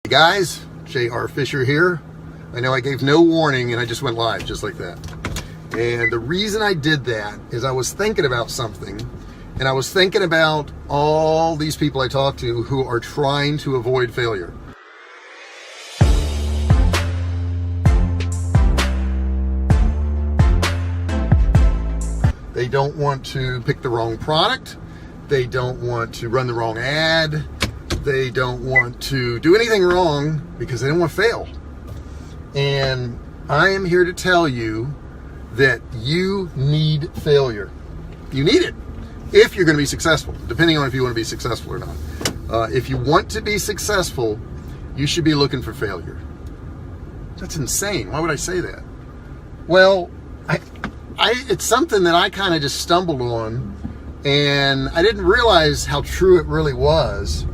Hey guys, J.R. Fisher here. I know I gave no warning and I just went live just like that. And the reason I did that is I was thinking about something, and I was thinking about all these people I talk to who are trying to avoid failure. They don't want to pick the wrong product. They don't want to run the wrong ad. They don't want to do anything wrong because they don't want to fail. And I am here to tell you that you need failure. You need it if you're going to be successful, depending on if you want to be successful or not. If you want to be successful, you should be looking for failure. That's insane. Why would I say that? Well, it's something that I kind of just stumbled on, and I didn't realize how true it really was.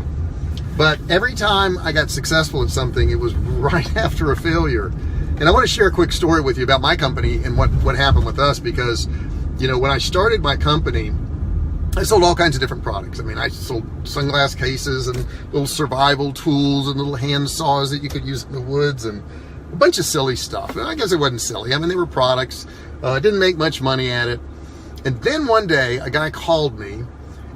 But every time I got successful at something, it was right after a failure. And I want to share a quick story with you about my company and what happened with us, because, you know, when I started my company, I sold all kinds of different products. I mean, I sold sunglass cases and little survival tools and little hand saws that you could use in the woods and a bunch of silly stuff. And I guess it wasn't silly. I mean, they were products. I didn't make much money at it. And then one day, a guy called me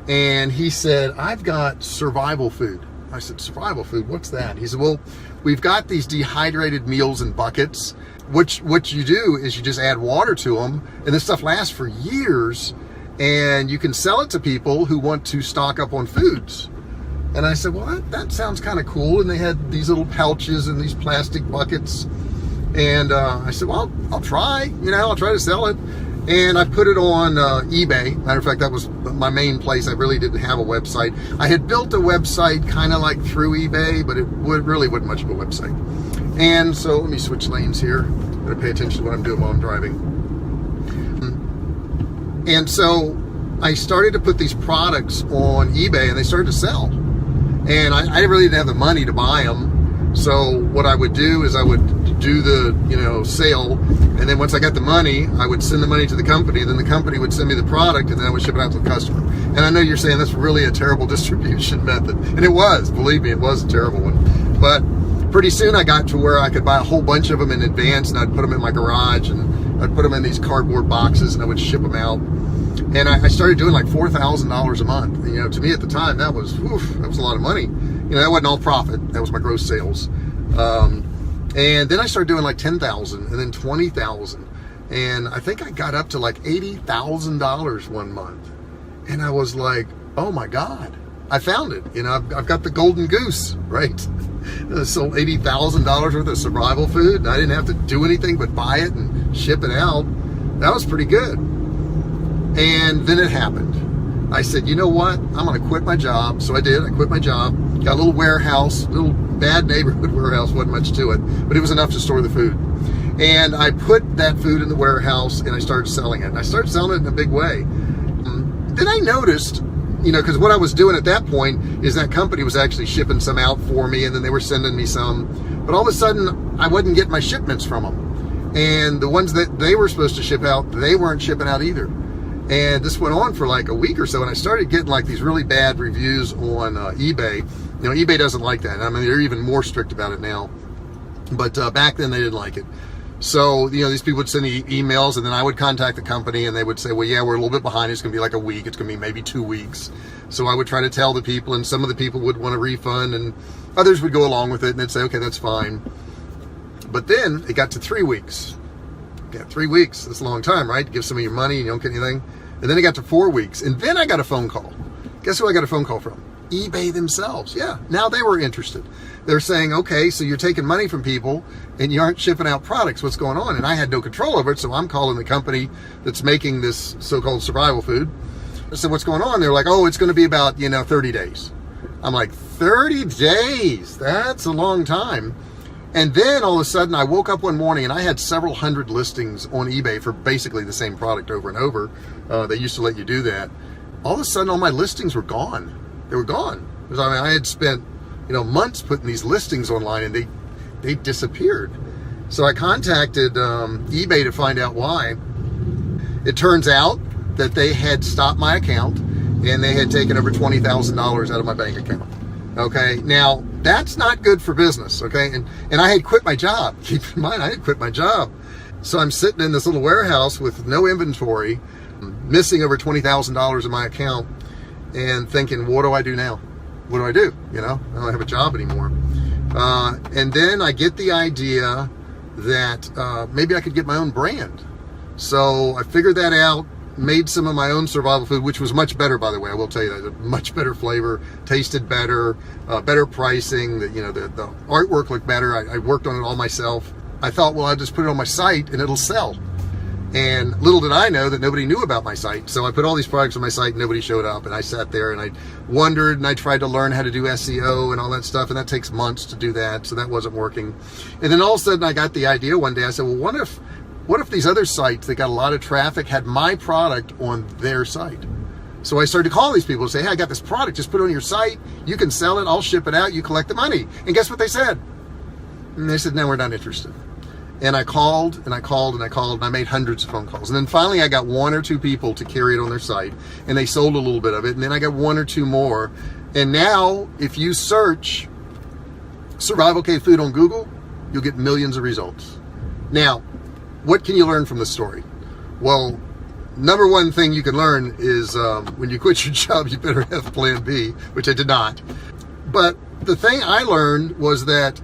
and he said, "I've got survival food." I said, "Survival food? What's that?" He said, "Well, we've got these dehydrated meals in buckets. What you do is you just add water to them, and this stuff lasts for years, and you can sell it to people who want to stock up on foods." And I said, "Well, that sounds kind of cool." And they had these little pouches and these plastic buckets. And I said, "Well, I'll try. I'll try to sell it." And I put it on eBay. Matter of fact, that was my main place. I really didn't have a website. I had built a website kind of like through eBay, but it really wasn't much of a website. And so let me switch lanes here. I'm going to pay attention to what I'm doing while I'm driving. And so I started to put these products on eBay, and they started to sell. And I really didn't have the money to buy them. So what I would do is I would do the sale, and then once I got the money, I would send the money to the company, and then the company would send me the product, and then I would ship it out to the customer. And I know you're saying that's really a terrible distribution method, and it was. Believe me, it was a terrible one. But pretty soon I got to where I could buy a whole bunch of them in advance, and I'd put them in my garage, and I'd put them in these cardboard boxes, and I would ship them out. And I started doing like $4,000 a month. To me at the time, that was a lot of money. That wasn't all profit. That was my gross sales. And then I started doing like 10,000 and then 20,000. And I think I got up to like $80,000 one month. And I was like, oh my God, I found it. I've got the golden goose, right? I sold $80,000 worth of survival food, and I didn't have to do anything but buy it and ship it out. That was pretty good. And then it happened. I said, you know what? I'm going to quit my job. So I did. I quit my job. Got a little warehouse, little bad neighborhood warehouse. Wasn't much to it, but it was enough to store the food. And I put that food in the warehouse, and I started selling it. And I started selling it in a big way. Then I noticed, because what I was doing at that point is that company was actually shipping some out for me, and then they were sending me some. But all of a sudden, I wasn't getting my shipments from them. And the ones that they were supposed to ship out, they weren't shipping out either. And this went on for like a week or so, and I started getting like these really bad reviews on eBay. eBay doesn't like that. I mean, they're even more strict about it now. But back then, they didn't like it. So, these people would send me emails, and then I would contact the company, and they would say, well, yeah, we're a little bit behind. It's going to be like a week. It's going to be maybe 2 weeks. So I would try to tell the people, and some of the people would want a refund, and others would go along with it, and they'd say, okay, that's fine. But then it got to 3 weeks. Yeah, 3 weeks. That's a long time, right? To give some of your money and you don't get anything. And then it got to 4 weeks. And then I got a phone call. Guess who I got a phone call from? eBay themselves. Yeah, now they were interested. They're saying, okay, so you're taking money from people and you aren't shipping out products. What's going on? And I had no control over it, so I'm calling the company that's making this so-called survival food. I said, what's going on? They're like, oh, it's going to be about, 30 days. I'm like, 30 days? That's a long time. And then all of a sudden I woke up one morning and I had several hundred listings on eBay for basically the same product over and over. They used to let you do that. All of a sudden all my listings were gone. They were gone. Because I had spent months putting these listings online, and they disappeared. So I contacted eBay to find out why. It turns out that they had stopped my account, and they had taken over $20,000 out of my bank account. Okay, now That's not good for business, okay? And I had quit my job. Keep in mind, I had quit my job. So I'm sitting in this little warehouse with no inventory, missing over $20,000 in my account, and thinking, what do I do now? What do I do? You know, I don't have a job anymore. And then I get the idea that maybe I could get my own brand. So I figured that out, made some of my own survival food, which was much better, by the way. I will tell you that, much better flavor, tasted better, better pricing. The artwork looked better. I worked on it all myself. I thought, well, I'll just put it on my site and it'll sell. And little did I know that nobody knew about my site. So I put all these products on my site and nobody showed up. And I sat there and I wondered and I tried to learn how to do SEO and all that stuff. And that takes months to do that. So that wasn't working. And then all of a sudden I got the idea one day. I said, well, what if these other sites that got a lot of traffic had my product on their site? So I started to call these people and say, hey, I got this product. Just put it on your site. You can sell it. I'll ship it out. You collect the money. And guess what they said? And they said, no, we're not interested. And I called and I called and I called and I made hundreds of phone calls. And then finally I got one or two people to carry it on their site and they sold a little bit of it. And then I got one or two more. And now if you search Survivalcave Food on Google, you'll get millions of results. Now, what can you learn from this story? Well, number one thing you can learn is when you quit your job, you better have plan B, which I did not. But the thing I learned was that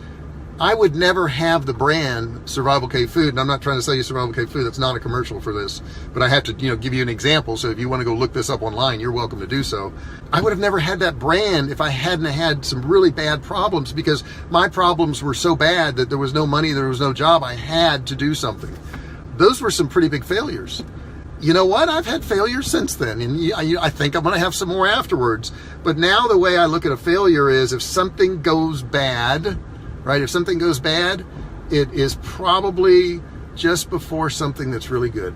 I would never have the brand Survivalcave Food, and I'm not trying to sell you Survivalcave Food. That's not a commercial for this, but I have to, give you an example. So if you want to go look this up online, you're welcome to do so. I would have never had that brand if I hadn't had some really bad problems, because my problems were so bad that there was no money, there was no job. I had to do something. Those were some pretty big failures. You know what? I've had failures since then, and I think I'm going to have some more afterwards. But now the way I look at a failure is if something goes bad, right? If something goes bad, it is probably just before something that's really good.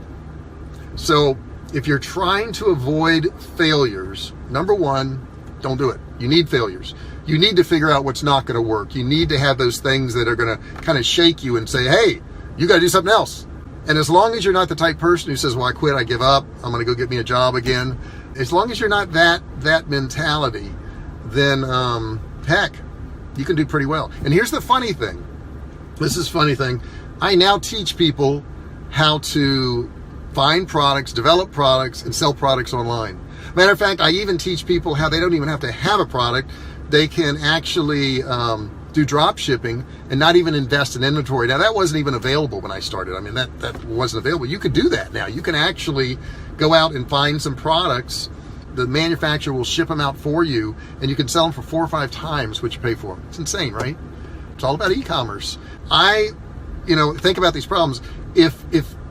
So if you're trying to avoid failures, number one, don't do it. You need failures. You need to figure out what's not going to work. You need to have those things that are going to kind of shake you and say, hey, you got to do something else. And as long as you're not the type person who says, well, I quit, I give up, I'm going to go get me a job again. As long as you're not that mentality, then heck, you can do pretty well. And here's the funny thing. This is a funny thing. I now teach people how to find products, develop products, and sell products online. Matter of fact, I even teach people how they don't even have to have a product. They can actually do drop shipping and not even invest in inventory. Now, that wasn't even available when I started. I mean, that wasn't available. You could do that now. You can actually go out and find some products. The manufacturer will ship them out for you, and you can sell them for 4 or 5 times what you pay for them. It's insane, right? It's all about e-commerce. I think about these problems. If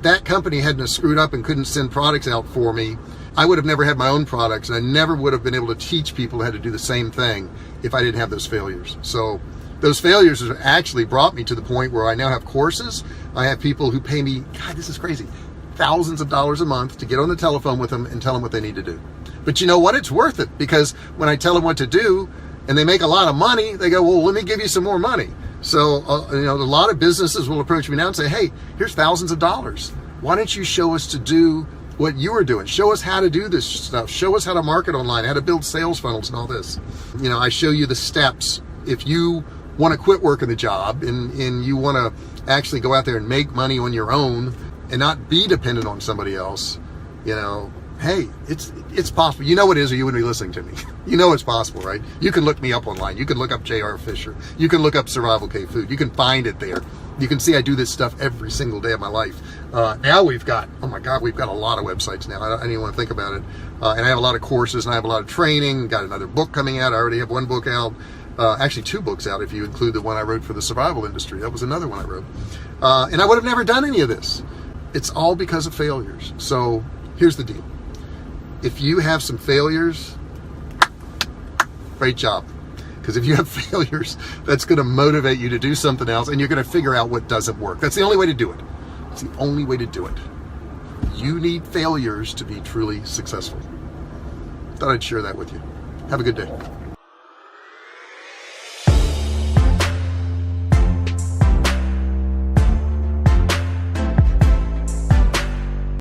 that company hadn't screwed up and couldn't send products out for me, I would have never had my own products, and I never would have been able to teach people how to do the same thing if I didn't have those failures. So those failures have actually brought me to the point where I now have courses. I have people who pay me, God, this is crazy, thousands of dollars a month to get on the telephone with them and tell them what they need to do. But you know what? It's worth it, because when I tell them what to do and they make a lot of money, they go, well, let me give you some more money. So, a lot of businesses will approach me now and say, hey, here's thousands of dollars. Why don't you show us to do what you are doing? Show us how to do this stuff. Show us how to market online, how to build sales funnels and all this. I show you the steps. If you want to quit working the job and you want to actually go out there and make money on your own and not be dependent on somebody else, hey, it's possible. You know it is, or you wouldn't be listening to me. You know it's possible, right? You can look me up online. You can look up J.R. Fisher. You can look up Survivalcave Food. You can find it there. You can see I do this stuff every single day of my life. Now we've got a lot of websites now. I don't even want to think about it. And I have a lot of courses, and I have a lot of training. Got another book coming out. I already have one book out. Actually 2 books out if you include the one I wrote for the survival industry. That was another one I wrote. And I would have never done any of this. It's all because of failures. So here's the deal. If you have some failures, great job. Because if you have failures, that's going to motivate you to do something else, and you're going to figure out what doesn't work. That's the only way to do it. It's the only way to do it. You need failures to be truly successful. Thought I'd share that with you. Have a good day.